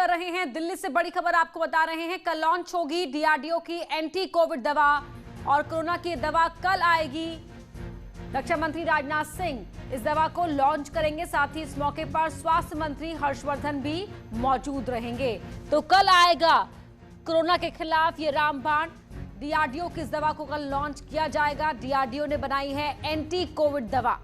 कर रहे हैं। दिल्ली से बड़ी खबर आपको बता रहे हैं, कल लॉन्च होगी डीआरडीओ की एंटी कोविड दवा और कोरोना की दवा कल आएगी। रक्षा मंत्री राजनाथ सिंह इस दवा को लॉन्च करेंगे, साथ ही इस मौके पर स्वास्थ्य मंत्री हर्षवर्धन भी मौजूद रहेंगे। तो कल आएगा कोरोना के खिलाफ ये रामबाण। डीआरडीओ की इस दवा को कल लॉन्च किया जाएगा। डीआरडीओ ने बनाई है एंटी कोविड दवा।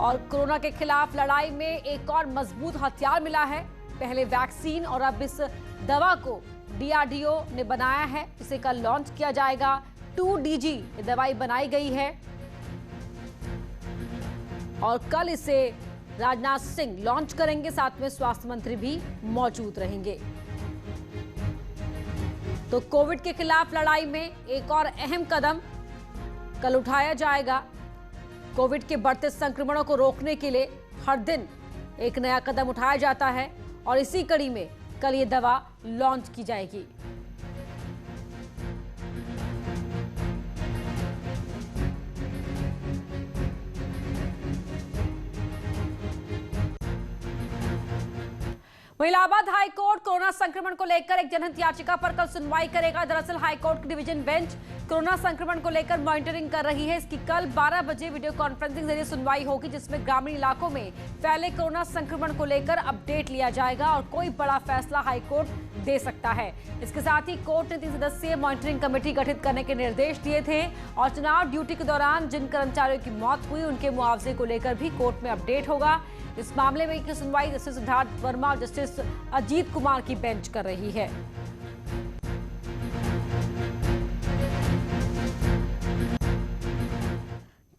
और कोरोना के खिलाफ लड़ाई में एक और मजबूत हथियार मिला है। पहले वैक्सीन और अब इस दवा को डीआरडीओ ने बनाया है, इसे कल लॉन्च किया जाएगा। 2DG ये दवाई बनाई गई है और कल इसे राजनाथ सिंह लॉन्च करेंगे, साथ में स्वास्थ्य मंत्री भी मौजूद रहेंगे। तो कोविड के खिलाफ लड़ाई में एक और अहम कदम कल उठाया जाएगा। कोविड के बढ़ते संक्रमणों को रोकने के लिए हर दिन एक नया कदम उठाया जाता है और इसी कड़ी में कल ये दवा लॉन्च की जाएगी। इलाहाबाद हाईकोर्ट कोरोना संक्रमण को लेकर एक जनहित याचिका पर कल सुनवाई करेगा। दरअसल हाईकोर्ट की डिवीजन बेंच कोरोना संक्रमण को लेकर मॉनिटरिंग कर रही है। इसकी कल 12 बजे वीडियो कॉन्फ्रेंसिंग जरिए सुनवाई होगी, जिसमें ग्रामीण इलाकों में फैले कोरोना संक्रमण को लेकर अपडेट लिया जाएगा और कोई बड़ा फैसला हाईकोर्ट दे सकता है। इसके साथ ही कोर्ट ने 3 सदस्यीय मॉनिटरिंग कमेटी गठित करने के निर्देश दिए थे और चुनाव ड्यूटी के दौरान जिन कर्मचारियों की मौत हुई उनके मुआवजे को लेकर भी कोर्ट में अपडेट होगा। इस मामले में की सुनवाई जस्टिस सिद्धार्थ वर्मा और जस्टिस अजीत कुमार की बेंच कर रही है।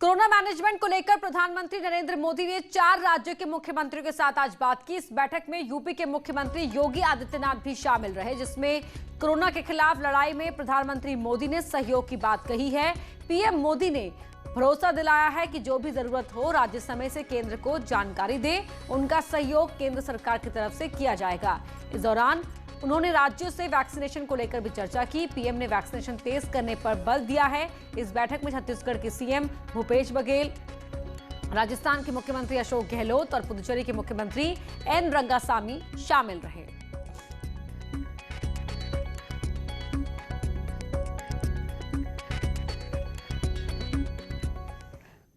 कोरोना मैनेजमेंट को लेकर प्रधानमंत्री नरेंद्र मोदी ने 4 राज्यों के मुख्यमंत्रियों के साथ आज बात की। इस बैठक में यूपी के मुख्यमंत्री योगी आदित्यनाथ भी शामिल रहे, जिसमें कोरोना के खिलाफ लड़ाई में प्रधानमंत्री मोदी ने सहयोग की बात कही है। पीएम मोदी ने भरोसा दिलाया है कि जो भी जरूरत हो राज्य समय से केंद्र को जानकारी दे, उनका सहयोग केंद्र सरकार की तरफ से किया जाएगा। इस दौरान उन्होंने राज्यों से वैक्सीनेशन को लेकर भी चर्चा की। पीएम ने वैक्सीनेशन तेज करने पर बल दिया है। इस बैठक में छत्तीसगढ़ के सीएम भूपेश बघेल, राजस्थान के मुख्यमंत्री अशोक गहलोत और पुदुचेरी के मुख्यमंत्री एन रंगासामी शामिल रहे।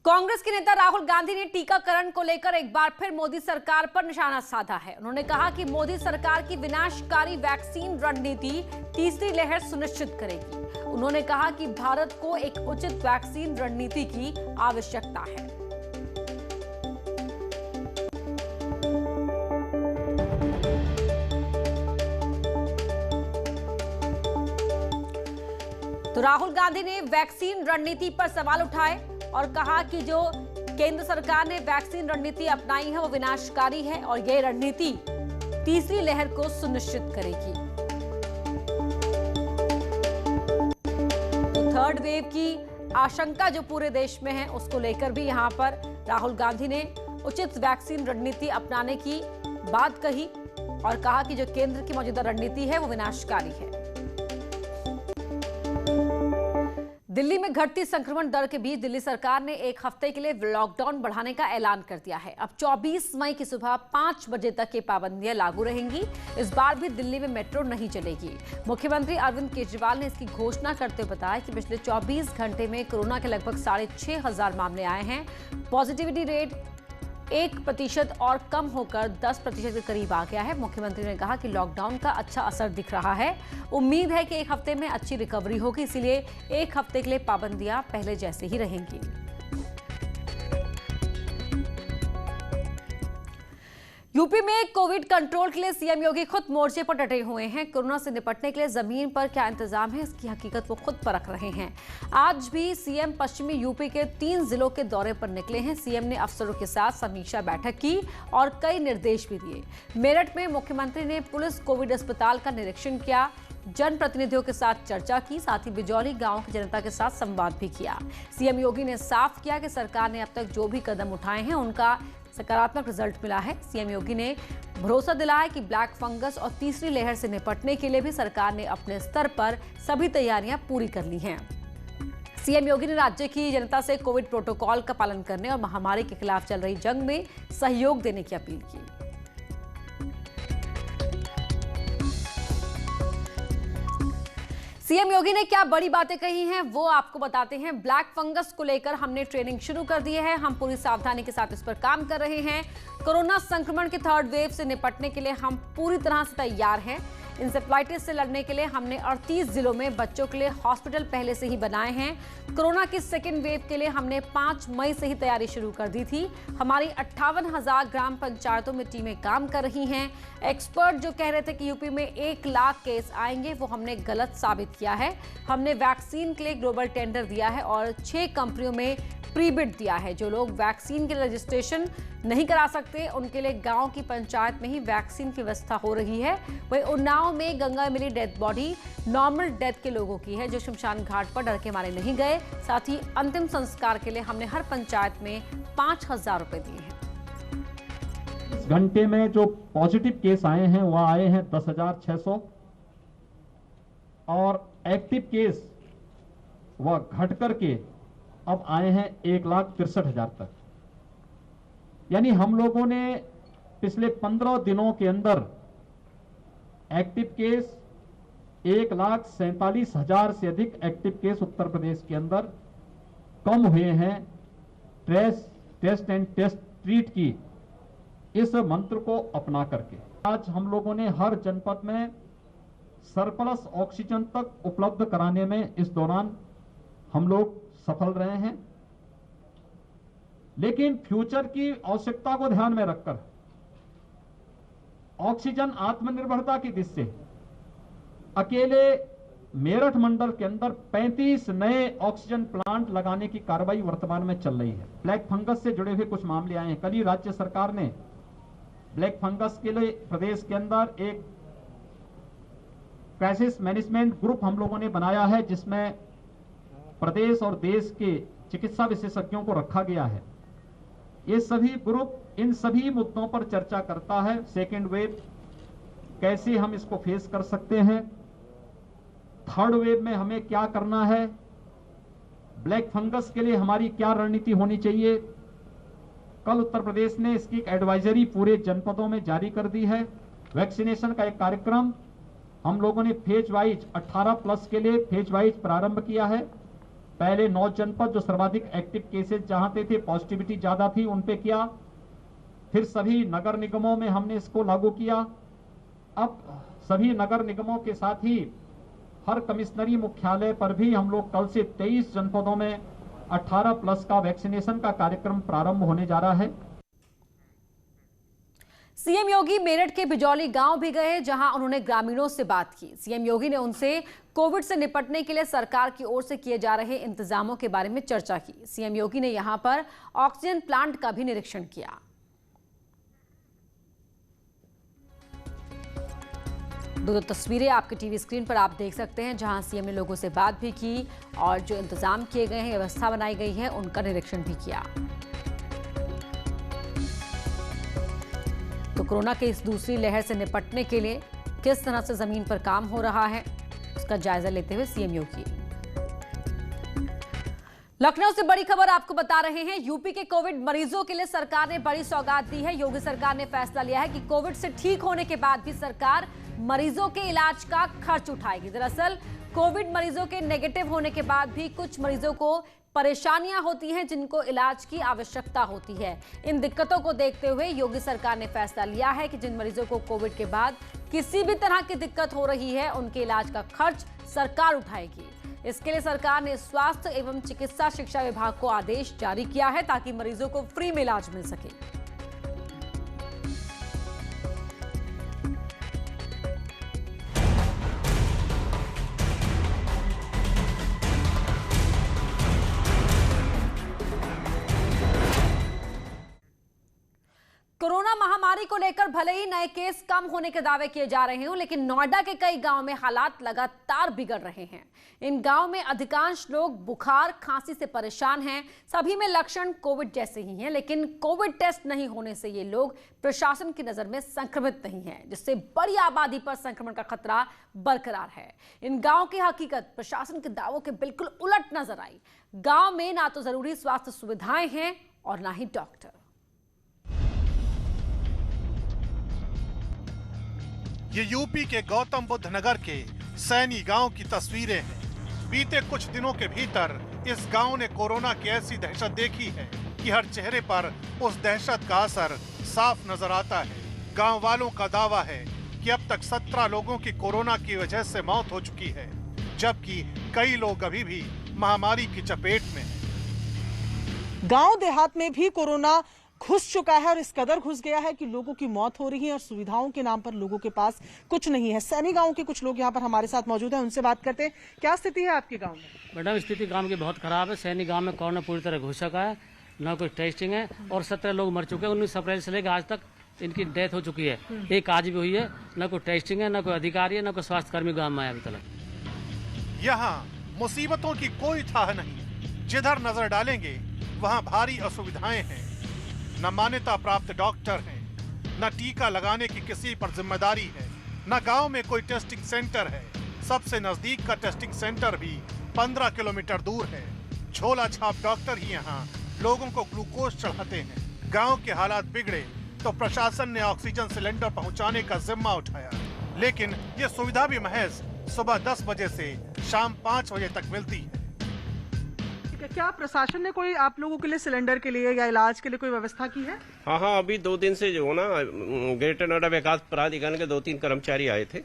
कांग्रेस के नेता राहुल गांधी ने टीकाकरण को लेकर एक बार फिर मोदी सरकार पर निशाना साधा है। उन्होंने कहा कि मोदी सरकार की विनाशकारी वैक्सीन रणनीति तीसरी लहर सुनिश्चित करेगी। उन्होंने कहा कि भारत को एक उचित वैक्सीन रणनीति की आवश्यकता है। तो राहुल गांधी ने वैक्सीन रणनीति पर सवाल उठाए और कहा कि जो केंद्र सरकार ने वैक्सीन रणनीति अपनाई है वो विनाशकारी है और यह रणनीति तीसरी लहर को सुनिश्चित करेगी। तो थर्ड वेव की आशंका जो पूरे देश में है उसको लेकर भी यहां पर राहुल गांधी ने उचित वैक्सीन रणनीति अपनाने की बात कही और कहा कि जो केंद्र की मौजूदा रणनीति है वो विनाशकारी है। दिल्ली में घटती संक्रमण दर के बीच दिल्ली सरकार ने एक हफ्ते के लिए लॉकडाउन बढ़ाने का ऐलान कर दिया है। अब 24 मई की सुबह 5 बजे तक ये पाबंदियां लागू रहेंगी। इस बार भी दिल्ली में मेट्रो नहीं चलेगी। मुख्यमंत्री अरविंद केजरीवाल ने इसकी घोषणा करते हुए बताया कि पिछले 24 घंटे में कोरोना के लगभग 6,500 मामले आए हैं। पॉजिटिविटी रेट 1% और कम होकर 10% के करीब आ गया है। मुख्यमंत्री ने कहा कि लॉकडाउन का अच्छा असर दिख रहा है। उम्मीद है कि एक हफ्ते में अच्छी रिकवरी होगी, इसलिए एक हफ्ते के लिए पाबंदियां पहले जैसे ही रहेंगी। यूपी में कोविड कंट्रोल के लिए सीएम योगी खुद मोर्चे पर डटे हुए हैं। कोरोना से निपटने के लिए जमीन पर क्या इंतजाम है इसकी हकीकत वो खुद परख रहे हैं। आज भी सीएम पश्चिमी यूपी के 3 जिलों के दौरे पर निकले हैं। सीएम ने अफसरों के साथ समीक्षा बैठक की और कई निर्देश भी दिए। मेरठ में मुख्यमंत्री ने पुलिस कोविड अस्पताल का निरीक्षण किया, जनप्रतिनिधियों के साथ चर्चा की, साथ ही बिजौली गांव की जनता के साथ संवाद भी किया। सीएम योगी ने साफ किया कि सरकार ने अब तक जो भी कदम उठाए हैं उनका सकारात्मक रिजल्ट मिला है। सीएम योगी ने भरोसा दिलाया कि ब्लैक फंगस और तीसरी लहर से निपटने के लिए भी सरकार ने अपने स्तर पर सभी तैयारियां पूरी कर ली हैं। सीएम योगी ने राज्य की जनता से कोविड प्रोटोकॉल का पालन करने और महामारी के खिलाफ चल रही जंग में सहयोग देने की अपील की। सीएम योगी ने क्या बड़ी बातें कही हैं वो आपको बताते हैं। ब्लैक फंगस को लेकर हमने ट्रेनिंग शुरू कर दी है, हम पूरी सावधानी के साथ इस पर काम कर रहे हैं। कोरोना संक्रमण के थर्ड वेव से निपटने के लिए हम पूरी तरह से तैयार हैं। इंसेफ्लाइटिस से लड़ने के लिए हमने 38 जिलों में बच्चों के लिए हॉस्पिटल पहले से ही बनाए हैं। कोरोना की सेकेंड वेव के लिए हमने 5 मई से ही तैयारी शुरू कर दी थी। हमारी 58,000 ग्राम पंचायतों में टीमें काम कर रही हैं। एक्सपर्ट जो कह रहे थे कि यूपी में 1 लाख केस आएंगे, वो हमने गलत साबित किया है। हमने वैक्सीन के लिए ग्लोबल टेंडर दिया है और 6 कंपनियों में प्रीबिड दिया है। जो लोग वैक्सीन के रजिस्ट्रेशन नहीं करा सकते उनके लिए गांव की पंचायत में ही वैक्सीन की व्यवस्था हो रही है। वहीं उन्नाव में गंगा मिली डेथ बॉडी नॉर्मल डेथ के लोगों की है जो शमशान घाट पर डर के मारे नहीं गए। साथ ही अंतिम संस्कार के लिए हमने हर पंचायत में 5,000 रुपए दिए हैं। इस घंटे में जो पॉजिटिव केस आए हैं वह आए हैं 10,600 और एक्टिव केस वह घट करके अब आए हैं 1,63,000 तक। यानी हम लोगों ने पिछले 15 दिनों के अंदर एक्टिव केस 1,47,000 से अधिक एक्टिव केस उत्तर प्रदेश के अंदर कम हुए हैं। टेस्ट एंड टेस्ट ट्रीट की इस मंत्र को अपना करके आज हम लोगों ने हर जनपद में सरप्लस ऑक्सीजन तक उपलब्ध कराने में इस दौरान हम लोग सफल रहे हैं। लेकिन फ्यूचर की आवश्यकता को ध्यान में रखकर ऑक्सीजन आत्मनिर्भरता की दिशा से अकेले मेरठ मंडल के अंदर 35 नए ऑक्सीजन प्लांट लगाने की कार्रवाई वर्तमान में चल रही है। ब्लैक फंगस से जुड़े हुए कुछ मामले आए हैं। कल ही राज्य सरकार ने ब्लैक फंगस के लिए प्रदेश के अंदर एक क्राइसिस मैनेजमेंट ग्रुप हम लोगों ने बनाया है जिसमें प्रदेश और देश के चिकित्सा विशेषज्ञों को रखा गया है। ये सभी ग्रुप इन सभी मुद्दों पर चर्चा करता है। सेकेंड वेव कैसे हम इसको फेस कर सकते हैं, थर्ड वेव में हमें क्या करना है, ब्लैक फंगस के लिए हमारी क्या रणनीति होनी चाहिए। कल उत्तर प्रदेश ने इसकी एक एडवाइजरी पूरे जनपदों में जारी कर दी है। वैक्सीनेशन का एक कार्यक्रम हम लोगों ने फेज वाइज 18+ के लिए फेज वाइज प्रारंभ किया है। पहले 9 जनपद जो सर्वाधिक एक्टिव केसेस जहां थे, पॉजिटिविटी ज्यादा थी, उन पे किया। फिर सभी नगर निगमों में हमने इसको लागू किया। अब सभी नगर निगमों के साथ ही हर कमिश्नरी मुख्यालय पर भी हम लोग कल से 23 जनपदों में 18+ का वैक्सीनेशन का कार्यक्रम प्रारंभ होने जा रहा है। सीएम योगी मेरठ के बिजौली गांव भी गए जहां उन्होंने ग्रामीणों से बात की। सीएम योगी ने उनसे कोविड से निपटने के लिए सरकार की ओर से किए जा रहे इंतजामों के बारे में चर्चा की। सीएम योगी ने यहां पर ऑक्सीजन प्लांट का भी निरीक्षण किया। दो तस्वीरें आपके टीवी स्क्रीन पर आप देख सकते हैं जहां सीएम ने लोगों से बात भी की और जो इंतजाम किए गए हैं, व्यवस्था बनाई गई है, उनका निरीक्षण भी किया। तो कोरोना के इस दूसरी लहर से निपटने के लिए किस तरह से जमीन पर काम हो रहा है उसका जायजा लेते हुए सीएम योगी। लखनऊ से बड़ी खबर आपको बता रहे हैं। यूपी के कोविड मरीजों के लिए सरकार ने बड़ी सौगात दी है। योगी सरकार ने फैसला लिया है कि कोविड से ठीक होने के बाद भी सरकार मरीजों के इलाज का खर्च उठाएगी। दरअसल कोविड मरीजों के नेगेटिव होने के बाद भी कुछ मरीजों को परेशानियां होती हैं जिनको इलाज की आवश्यकता होती है। इन दिक्कतों को देखते हुए योगी सरकार ने फैसला लिया है कि जिन मरीजों को कोविड के बाद किसी भी तरह की दिक्कत हो रही है उनके इलाज का खर्च सरकार उठाएगी। इसके लिए सरकार ने स्वास्थ्य एवं चिकित्सा शिक्षा विभाग को आदेश जारी किया है ताकि मरीजों को फ्री में इलाज मिल सके। कोरोना महामारी को लेकर भले ही नए केस कम होने के दावे किए जा रहे हों, लेकिन नोएडा के कई गांव में हालात लगातार बिगड़ रहे हैं। इन गांव में अधिकांश लोग बुखार खांसी से परेशान हैं। सभी में लक्षण कोविड जैसे ही हैं, लेकिन कोविड टेस्ट नहीं होने से ये लोग प्रशासन की नजर में संक्रमित नहीं हैं, जिससे बड़ी आबादी पर संक्रमण का खतरा बरकरार है। इन गांव की हकीकत प्रशासन के दावों के बिल्कुल उलट नजर आई। गांव में ना तो जरूरी स्वास्थ्य सुविधाएं हैं और ना ही डॉक्टर। ये यूपी के गौतम बुद्ध नगर के सैनी गांव की तस्वीरें हैं। बीते कुछ दिनों के भीतर इस गांव ने कोरोना की ऐसी दहशत देखी है कि हर चेहरे पर उस दहशत का असर साफ नजर आता है। गांव वालों का दावा है कि अब तक 17 लोगों की कोरोना की वजह से मौत हो चुकी है, जबकि कई लोग अभी भी महामारी की चपेट में हैं। गांव देहात में भी कोरोना घुस चुका है और इस कदर घुस गया है कि लोगों की मौत हो रही है और सुविधाओं के नाम पर लोगों के पास कुछ नहीं है। सैनी गांव के कुछ लोग यहाँ पर हमारे साथ मौजूद हैं, उनसे बात करते हैं। क्या स्थिति है आपके गांव में? मैडम, स्थिति गांव की बहुत खराब है। सैनी गांव में कोरोना पूरी तरह घुस चुका है, न कोई टेस्टिंग है और 17 लोग मर चुके हैं। 19 अप्रैल से लेकर आज तक इनकी डेथ हो चुकी है। एक आज भी हुई है। न कोई टेस्टिंग है, न कोई अधिकारी है, न कोई स्वास्थ्य कर्मी गाँव में आया अभी तक। यहाँ मुसीबतों की कोई थाह नहीं। जिधर नजर डालेंगे वहाँ भारी असुविधाएं हैं। न मान्यता प्राप्त डॉक्टर हैं, न टीका लगाने की किसी पर जिम्मेदारी है, न गांव में कोई टेस्टिंग सेंटर है। सबसे नजदीक का टेस्टिंग सेंटर भी 15 किलोमीटर दूर है। झोला छाप डॉक्टर ही यहाँ लोगों को ग्लूकोज चढ़ाते हैं। गांव के हालात बिगड़े तो प्रशासन ने ऑक्सीजन सिलेंडर पहुंचाने का जिम्मा उठाया, लेकिन ये सुविधा भी महज सुबह 10 बजे से शाम 5 बजे तक मिलती है। क्या प्रशासन ने कोई आप लोगों के लिए सिलेंडर के लिए या इलाज के लिए कोई व्यवस्था की है? हाँ, अभी 2 दिन से जो ना ग्रेटर नोएडा विकास प्राधिकरण के 2-3 कर्मचारी आए थे।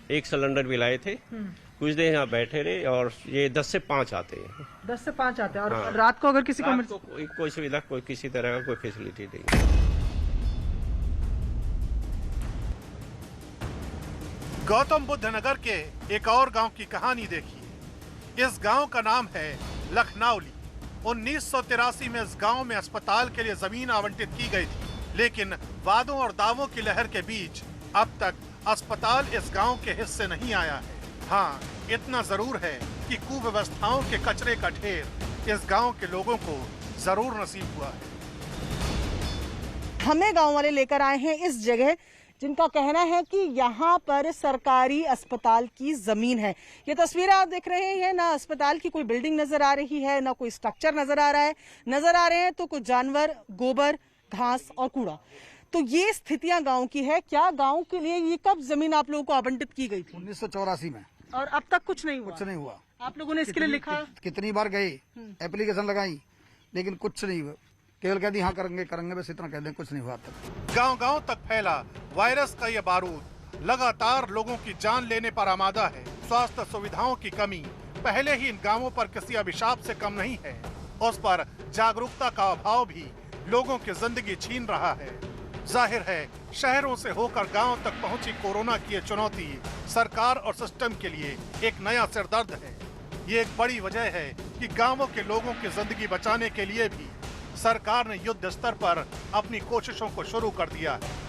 एक सिलेंडर भी लाए थे। कुछ देर यहाँ बैठे रहे और ये 10 से 5 आते हैं। 10 से 5 आते हैं और हाँ। रात को अगर किसी को कोई सुविधा, कोई किसी तरह का कोई फैसिलिटी नहीं। गौतम बुद्ध नगर के एक और गांव की कहानी देखिए। इस गांव का नाम है लखनौली। 1983 में इस गांव में अस्पताल के लिए जमीन आवंटित की गई थी, लेकिन वादों और दावों की लहर के बीच अब तक अस्पताल इस गांव के हिस्से नहीं आया है। हाँ, इतना जरूर है कि कुव्यवस्थाओं के कचरे का ढेर इस गांव के लोगों को जरूर नसीब हुआ है। हमें गांव वाले लेकर आए हैं इस जगह जिनका कहना है कि यहाँ पर सरकारी अस्पताल की जमीन है। ये तस्वीरें आप देख रहे हैं, ना अस्पताल की कोई बिल्डिंग नजर आ रही है, ना कोई स्ट्रक्चर नजर आ रहा है। नजर आ रहे हैं तो कुछ जानवर, गोबर, घास और कूड़ा। तो ये स्थितियां गांव की है। क्या गांव के लिए ये कब जमीन आप लोगों को आवंटित की गई थी? 1984 में। और अब तक कुछ नहीं हुआ? कुछ नहीं हुआ। आप लोगों ने इसके लिए लिखा? कितनी बार गए, एप्लीकेशन लगाई, लेकिन कुछ नहीं हुआ। केवल कह दी हाँ करेंगे, बस इतना कह दें, कुछ नहीं हुआ तक। गांव-गांव तक फैला वायरस का यह बारूद लगातार लोगों की जान लेने पर आमादा है। स्वास्थ्य सुविधाओं की कमी पहले ही इन गांवों पर किसी अभिशाप से कम नहीं है। उस पर जागरूकता का अभाव भी लोगों की जिंदगी छीन रहा है। जाहिर है, शहरों से होकर गांव तक पहुंची कोरोना की ये चुनौती सरकार और सिस्टम के लिए एक नया सिरदर्द है। ये एक बड़ी वजह है कि गांवों के लोगों की जिंदगी बचाने के लिए भी सरकार ने युद्ध स्तर पर अपनी कोशिशों को शुरू कर दिया है।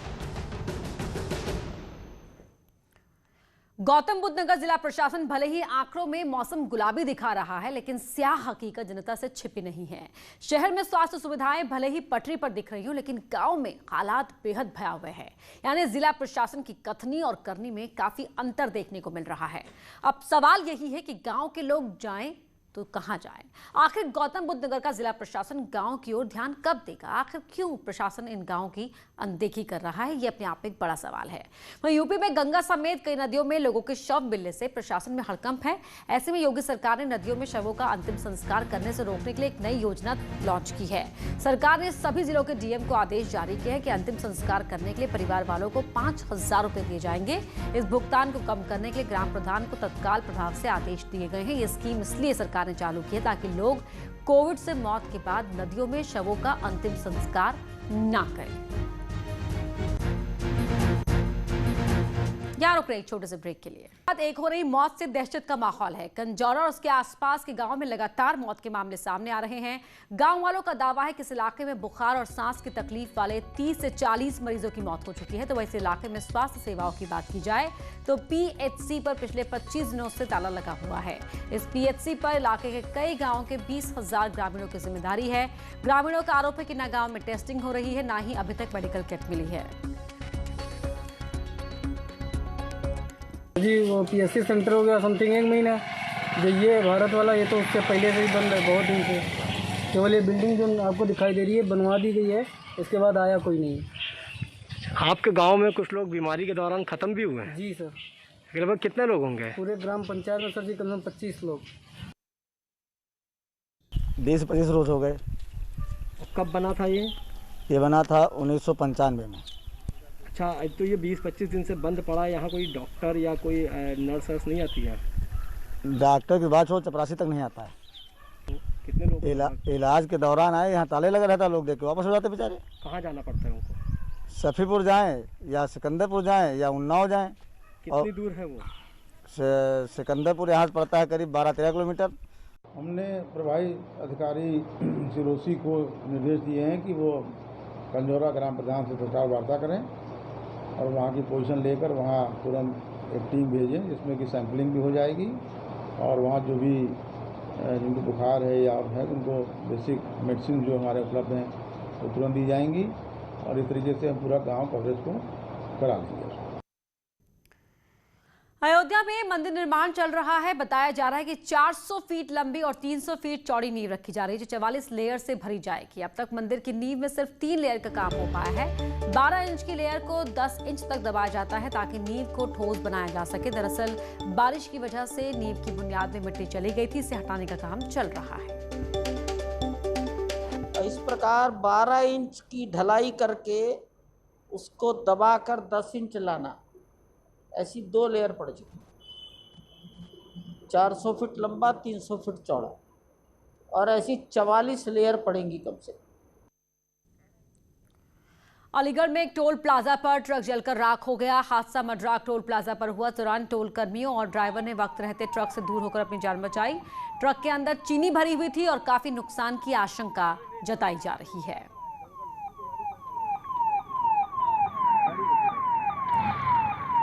गौतम बुद्ध नगर जिला प्रशासन भले ही आंकड़ों में मौसम गुलाबी दिखा रहा है, लेकिन स्याह हकीकत जनता से छिपी नहीं है। शहर में स्वास्थ्य सुविधाएं भले ही पटरी पर दिख रही हो, लेकिन गांव में हालात बेहद भयावह है। यानी जिला प्रशासन की कथनी और करनी में काफी अंतर देखने को मिल रहा है। अब सवाल यही है कि गांव के लोग जाएं तो कहां जाएं? आखिर गौतम बुद्ध नगर का जिला प्रशासन गांव की ओर ध्यान कब देगा? आखिर क्यों प्रशासन इन गांवों की अनदेखी कर रहा है? ये अपने आप में एक बड़ा सवाल है। वहीं यूपी में गंगा समेत कई नदियों में लोगों के शव मिलने से प्रशासन में हड़कंप है। ऐसे में योगी सरकार ने नदियों में शवों का अंतिम संस्कार करने से रोकने के लिए एक नई योजना लॉन्च की है। सरकार ने सभी जिलों के डीएम को आदेश जारी किया है कि अंतिम संस्कार करने के लिए परिवार वालों को 5,000 रुपए दिए जाएंगे। इस भुगतान को कम करने के लिए ग्राम प्रधान को तत्काल प्रभाव से आदेश दिए गए हैं। ये स्कीम इसलिए सरकार ने चालू की है ताकि लोग कोविड से मौत के बाद नदियों में शवों का अंतिम संस्कार ना करें। यहाँ रुक रहे एक छोटे से ब्रेक के लिए। एक हो रही मौत से दहशत का माहौल है। कंजौरा और उसके आसपास के गांव में लगातार मौत के मामले सामने आ रहे हैं। गांव वालों का दावा है कि इस इलाके में बुखार और सांस की तकलीफ वाले 30 से 40 मरीजों की मौत हो चुकी है। तो वैसे इलाके में स्वास्थ्य सेवाओं की बात की जाए तो पीएचसी पर पिछले 25 दिनों से ताला लगा हुआ है। इस पीएचसी पर इलाके के कई गाँवों के 20,000 ग्रामीणों की जिम्मेदारी है। ग्रामीणों का आरोप है कि न गाँव में टेस्टिंग हो रही है, न ही अभी तक मेडिकल किट मिली है। जी वो पीएचसी सेंटर हो गया समथिंग 1 महीना। जो ये भारत वाला ये तो उससे पहले से ही बंद है, बहुत दिन से। केवल ये बिल्डिंग जो आपको दिखाई दे रही है बनवा दी गई है, इसके बाद आया कोई नहीं। आपके गांव में कुछ लोग बीमारी के दौरान ख़त्म भी हुए हैं? जी सर। लगभग कितने लोग होंगे? पूरे ग्राम पंचायत में सर जी कम से कम 25 लोग। 20-25 रोज हो गए। कब बना था ये? ये बना था 1995 में। अच्छा, तो ये 20-25 दिन से बंद पड़ा है। यहाँ कोई डॉक्टर या कोई नर्स नहीं आती है? डॉक्टर की बात हो चपरासी तक नहीं आता है। कितने लोग इलाज के दौरान आए, यहाँ ताले लगा रहता, लोग देख के वापस हो जाते बेचारे। कहाँ जाना पड़ता है उनको? सफीपुर जाएं या सिकंदरपुर जाएं या उन्नाव जाएं। कितनी दूर है वो? सिकंदरपुर यहाँ से पड़ता है करीब 12-13 किलोमीटर। हमने प्रभारी अधिकारी सिरोसी को निर्देश दिए हैं कि वो कंजौरा ग्राम प्रधान से तत्काल वार्ता करें और वहाँ की पोजीशन लेकर वहाँ तुरंत एक टीम भेजें जिसमें कि सैंपलिंग भी हो जाएगी और वहाँ जो भी जिनको बुखार है या और है उनको बेसिक मेडिसिन जो हमारे उपलब्ध हैं वो तुरंत दी जाएंगी और इस तरीके से हम पूरा गांव कवरेज को करा लेंगे। अयोध्या में मंदिर निर्माण चल रहा है। बताया जा रहा है कि 400 फीट लंबी और 300 फीट चौड़ी नींव रखी जा रही है, जो 44 लेयर से भरी जाएगी। अब तक मंदिर की नींव में सिर्फ 3 लेयर का काम हो पाया है। 12 इंच की लेयर को 10 इंच तक दबाया जाता है ताकि नींव को ठोस बनाया जा सके। दरअसल बारिश की वजह से नींव की बुनियाद में मिट्टी चली गई थी, इसे हटाने का काम चल रहा है। इस प्रकार 12 इंच की ढलाई करके उसको दबाकर 10 इंच लाना, ऐसी 2 लेयर पड़ चुकी। 400 फीट लंबा, 300 फीट चौड़ा और ऐसी 44 लेयर पड़ेंगी कम से कम। अलीगढ़ में एक टोल प्लाजा पर ट्रक जलकर राख हो गया। हादसा मड्राक टोल प्लाजा पर हुआ। तुरंत टोल कर्मियों और ड्राइवर ने वक्त रहते ट्रक से दूर होकर अपनी जान बचाई। ट्रक के अंदर चीनी भरी हुई थी और काफी नुकसान की आशंका जताई जा रही है।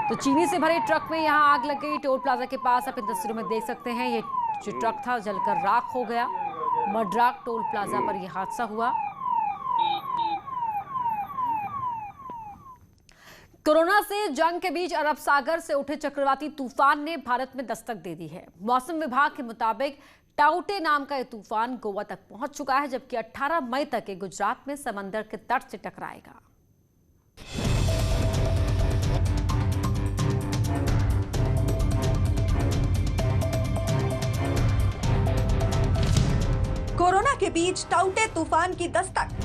तो चीनी से भरे ट्रक में यहां आग लग गई। टोल प्लाजा के पास आप इन तस्वीरों में देख सकते हैं, ये जो ट्रक था जलकर राख हो गया। मड्राक टोल प्लाजा पर यह हादसा हुआ। कोरोना से जंग के बीच अरब सागर से उठे चक्रवाती तूफान ने भारत में दस्तक दे दी है। मौसम विभाग के मुताबिक टाउटे नाम का यह तूफान गोवा तक पहुंच चुका है, जबकि 18 मई तक ये गुजरात में समंदर के तट से टकराएगा। कोरोना के बीच टाउटे तूफान की दस्तक।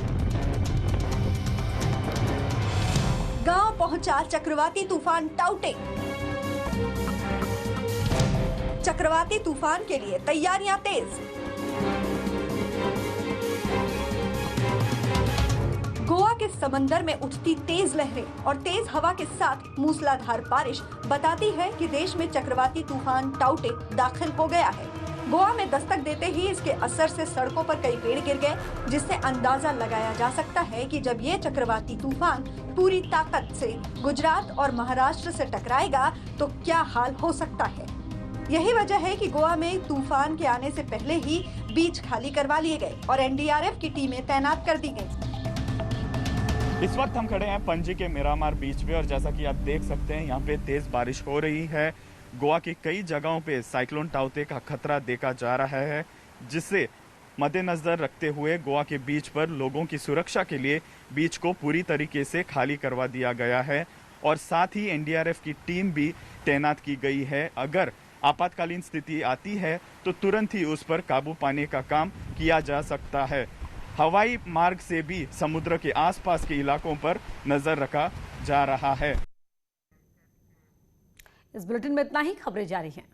गांव पहुंचा चक्रवाती तूफान टाउटे। चक्रवाती तूफान के लिए तैयारियां तेज। गोवा के समंदर में उठती तेज लहरें और तेज हवा के साथ मूसलाधार बारिश बताती है कि देश में चक्रवाती तूफान टाउटे दाखिल हो गया है। गोवा में दस्तक देते ही इसके असर से सड़कों पर कई पेड़ गिर गए, जिससे अंदाजा लगाया जा सकता है कि जब ये चक्रवाती तूफान पूरी ताकत से गुजरात और महाराष्ट्र से टकराएगा तो क्या हाल हो सकता है। यही वजह है कि गोवा में तूफान के आने से पहले ही बीच खाली करवा लिए गए और एनडीआरएफ की टीमें तैनात कर दी गई। इस वक्त हम खड़े हैं पणजी के मिरामार बीच पे और जैसा कि आप देख सकते हैं यहाँ पे तेज बारिश हो रही है। गोवा की कई जगहों पे साइक्लोन टाउते का खतरा देखा जा रहा है, जिससे मद्देनजर रखते हुए गोवा के बीच पर लोगों की सुरक्षा के लिए बीच को पूरी तरीके से खाली करवा दिया गया है और साथ ही एनडीआरएफ की टीम भी तैनात की गई है। अगर आपातकालीन स्थिति आती है तो तुरंत ही उस पर काबू पाने का काम किया जा सकता है। हवाई मार्ग से भी समुद्र के आसपास के इलाकों पर नजर रखा जा रहा है। इस बुलेटिन में इतना ही। खबरें जारी हैं।